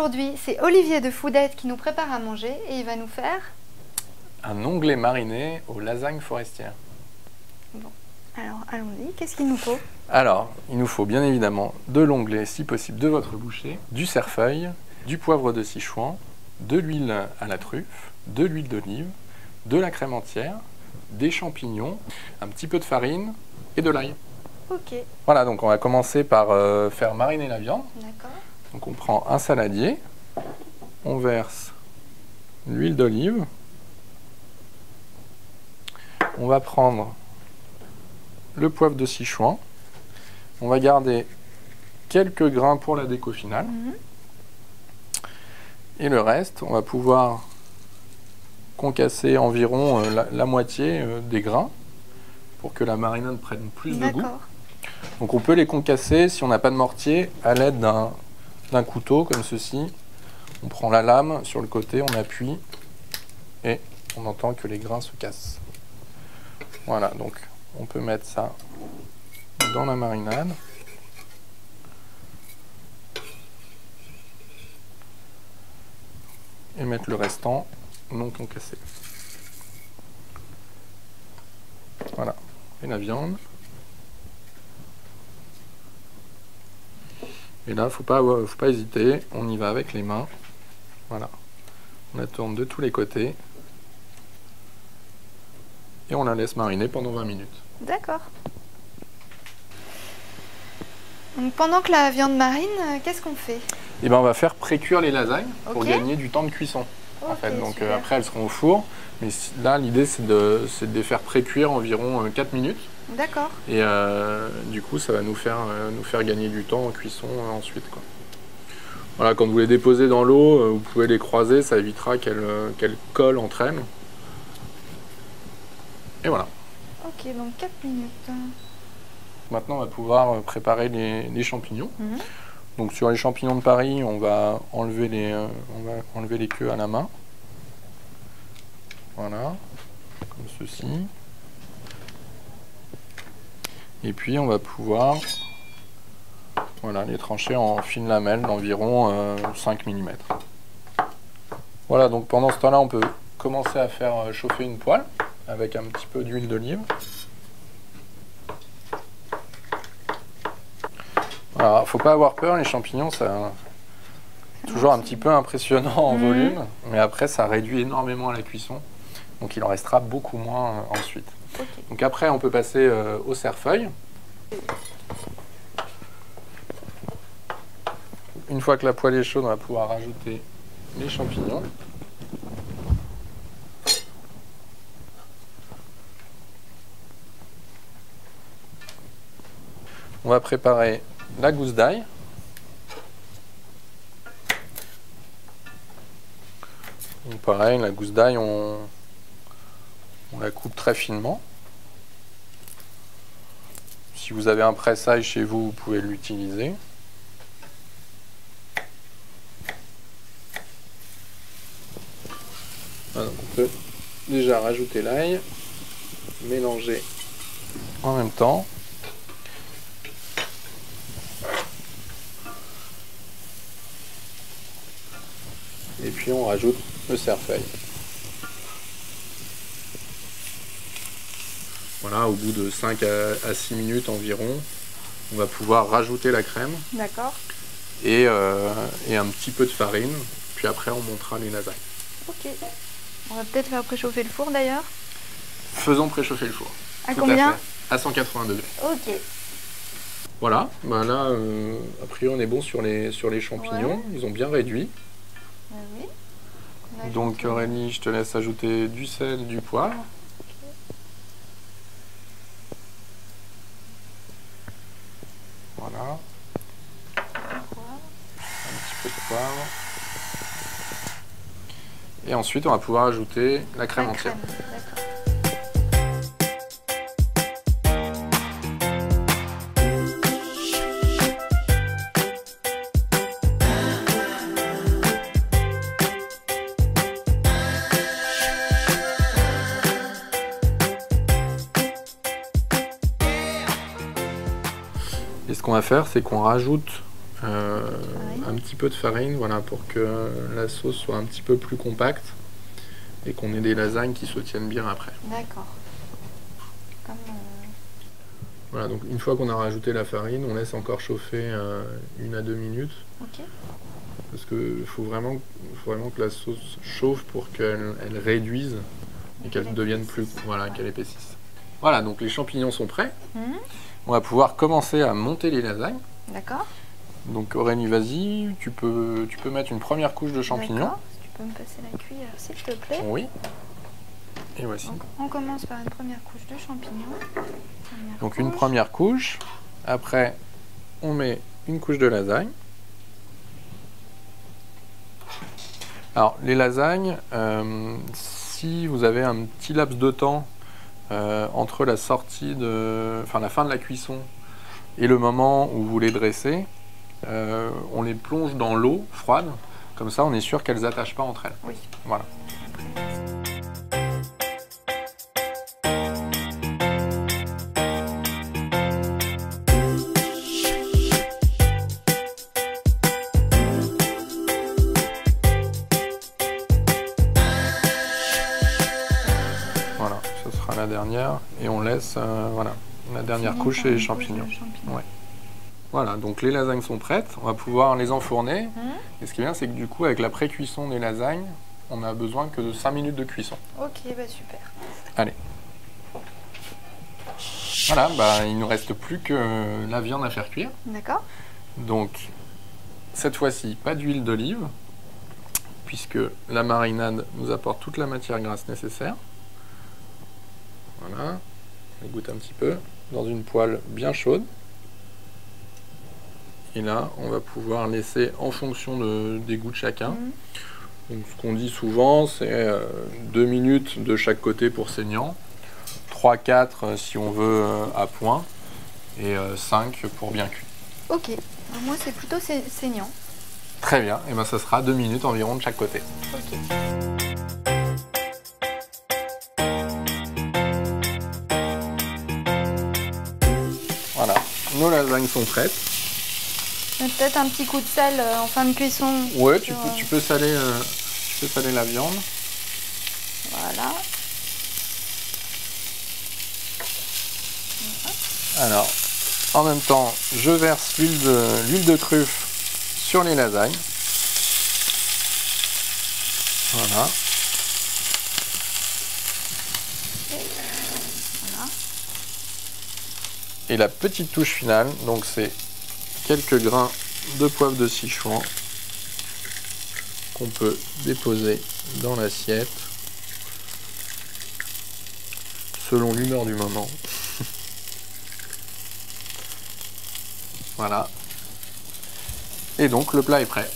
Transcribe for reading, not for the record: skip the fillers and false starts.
aujourd'hui, c'est Olivier de Foodette qui nous prépare à manger et il va nous faire... Un onglet mariné aux lasagnes forestières. Bon, alors allons-y, qu'est-ce qu'il nous faut? Alors, il nous faut bien évidemment de l'onglet, si possible, de votre boucher, du cerfeuil, du poivre de Sichuan, de l'huile à la truffe, de l'huile d'olive, de la crème entière, des champignons, un petit peu de farine et de l'ail. Ok. Voilà, donc on va commencer par faire mariner la viande. D'accord. Donc on prend un saladier, on verse l'huile d'olive, on va prendre le poivre de Sichuan, on va garder quelques grains pour la déco finale, et le reste, on va pouvoir concasser environ la moitié des grains pour que la marinade prenne plus de goût. Donc on peut les concasser, si on n'a pas de mortier, à l'aide d'un couteau comme ceci. On prend la lame sur le côté, on appuie et on entend que les grains se cassent. Voilà, donc on peut mettre ça dans la marinade. Et mettre le restant non concassé. Voilà, et la viande. Et là, faut pas hésiter, on y va avec les mains. Voilà, on la tourne de tous les côtés. Et on la laisse mariner pendant 20 minutes. D'accord. Donc pendant que la viande marine, qu'est-ce qu'on fait? Et ben on va faire pré-cuire les lasagnes pour Ok. gagner du temps de cuisson. En fait. Donc super. après elles seront au four. Mais là l'idée c'est de les faire pré-cuire environ 4 minutes. D'accord. Et du coup ça va nous faire gagner du temps en cuisson ensuite, quoi. Voilà, quand vous les déposez dans l'eau, vous pouvez les croiser, ça évitera qu'elles collent entre elles. Et voilà. Ok, donc 4 minutes. Maintenant on va pouvoir préparer les champignons. Donc sur les champignons de Paris, on va enlever les queues à la main. Voilà, comme ceci. Et puis on va pouvoir les trancher en fines lamelles d'environ 5 mm. Voilà, donc pendant ce temps-là, on peut commencer à faire chauffer une poêle avec un petit peu d'huile d'olive. Alors, faut pas avoir peur, les champignons, c'est toujours un petit peu impressionnant en volume, mais après ça réduit énormément à la cuisson, donc il en restera beaucoup moins ensuite. Okay. Donc après on peut passer au cerfeuil. Une fois que la poêle est chaude, on va pouvoir rajouter les champignons. On va préparer la gousse d'ail. Donc pareil, la gousse d'ail, on la coupe très finement. Si vous avez un presse-ail chez vous, vous pouvez l'utiliser. Voilà, donc on peut déjà rajouter l'ail, mélanger en même temps. Et puis on rajoute le cerfeuil. Voilà, au bout de 5 à 6 minutes environ, on va pouvoir rajouter la crème. D'accord. Et un petit peu de farine. Puis après, on montera les lasagnes. Ok. On va peut-être faire préchauffer le four d'ailleurs. Faisons préchauffer le four. À combien? À 180 degrés. Ok. Voilà, ben là, a priori, on est bon sur les champignons. Ouais. Ils ont bien réduit. Oui. Donc Aurélie, je te laisse ajouter du sel, du poivre. Voilà. Un petit peu de poivre. Et ensuite, on va pouvoir ajouter la crème entière. Et ce qu'on va faire, c'est qu'on rajoute un petit peu de farine, voilà, pour que la sauce soit un petit peu plus compacte et qu'on ait des lasagnes qui se tiennent bien après. D'accord. Voilà, donc une fois qu'on a rajouté la farine, on laisse encore chauffer 1 à 2 minutes. Ok. Parce qu'il faut vraiment que la sauce chauffe pour qu'elle réduise et qu'elle devienne plus, voilà, qu'elle épaississe. Voilà, donc les champignons sont prêts. On va pouvoir commencer à monter les lasagnes. D'accord. Donc Aurélie, vas-y, tu peux mettre une première couche de champignons. D'accord. Tu peux me passer la cuillère, s'il te plaît. Oui. Et voici. Donc, on commence par une première couche de champignons. Une première couche. Après, on met une couche de lasagne. Alors, les lasagnes, si vous avez un petit laps de temps entre la sortie la fin de la cuisson et le moment où vous les dressez, on les plonge dans l'eau froide. Comme ça, on est sûr qu'elles n'attachent pas entre elles. Oui. Voilà. Voilà, ce sera la dernière. Et on laisse voilà, la dernière couche et les champignons. Ouais. Voilà, donc les lasagnes sont prêtes, on va pouvoir les enfourner. Et ce qui est bien, c'est que du coup, avec la pré-cuisson des lasagnes, on a besoin que de 5 minutes de cuisson. Ok, bah super. Allez. Voilà, il ne nous reste plus que la viande à faire cuire. D'accord. Donc, cette fois-ci, pas d'huile d'olive, puisque la marinade nous apporte toute la matière grasse nécessaire. Voilà, on égoutte un petit peu dans une poêle bien chaude. Et là, on va pouvoir laisser en fonction des goûts de chacun. Donc, ce qu'on dit souvent, c'est 2 minutes de chaque côté pour saignant, 3-4 si on veut à point, et 5 pour bien cuit. Ok, alors moi c'est plutôt saignant. Très bien, et ça sera 2 minutes environ de chaque côté. Ok. Voilà, nos lasagnes sont prêtes. Peut-être un petit coup de sel en fin de cuisson. Ouais, tu peux saler la viande. Voilà. Alors, en même temps, je verse l'huile de truffe sur les lasagnes. Voilà. Et la petite touche finale, donc c'est quelques grains de poivre de Sichuan qu'on peut déposer dans l'assiette selon l'humeur du moment. Voilà. Et donc le plat est prêt.